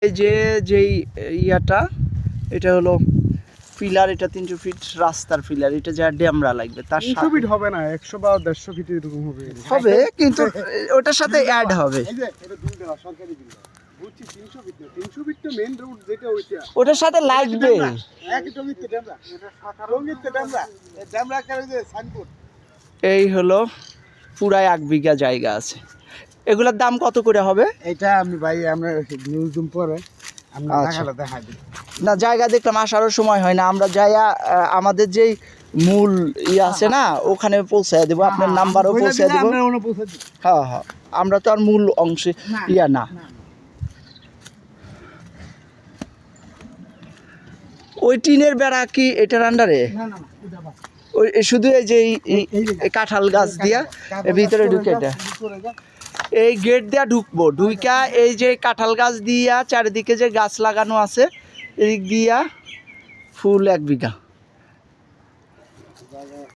এই যেই ইয়াটা এটা হলো পিলার, এটা 300 ফিট রাস্তার পিলার, এটা যা ড্যামরা লাগবে তার 300 ফিট হবে না, 100 বা 150 ফিট এরকম হবে। হবে কিন্তু ওটার সাথে অ্যাড হবে। এই যে এটা বিল্ডার সরকারি বিল্ডার, বুঝছি 300 ফিট না, 300 ফিট তো মেইন রোড যেটা ওইটা, ওটার সাথে লাগবে একই টমিতে ড্যামরা, এটা রঙিতে ড্যামরা, এই ড্যামরা করে যে সাইনবোর্ড। এই হলো পুরা 1 বিঘা জায়গা আছে। এগুলোর দাম কত করে হবে? এটা আমি ভাই আমরা নিউজ দিন পরে আমরা আচ্ছা। টাকাটা দেখাই দিই। না জায়গা দেখলাম আসারও সময় হয় না, আমরা যাইয়া আমাদের যেই মূল আছে না ওখানে পৌঁছায় দেবো, আপনার নাম্বারও পৌঁছায় দেবো। আমরা ওনা পৌঁছে দিই। হ্যাঁ হ্যাঁ, আমরা তো আর মূল অংশে না। ওই টিনের বেড়া কি এটার আন্ডারে? না না না, এটা বাস। ওই শুধু এই যে এই কাঁঠাল গাছ দিয়া এর ভিতরে ঢুকে এটা এই গেট দিয়া ঢুকবো, ঢুইকা এই যে কাঁঠাল গাছ দিয়া চারিদিকে যে গাছ লাগানো আছে এদিক দিয়া ফুল 1 বিঘা।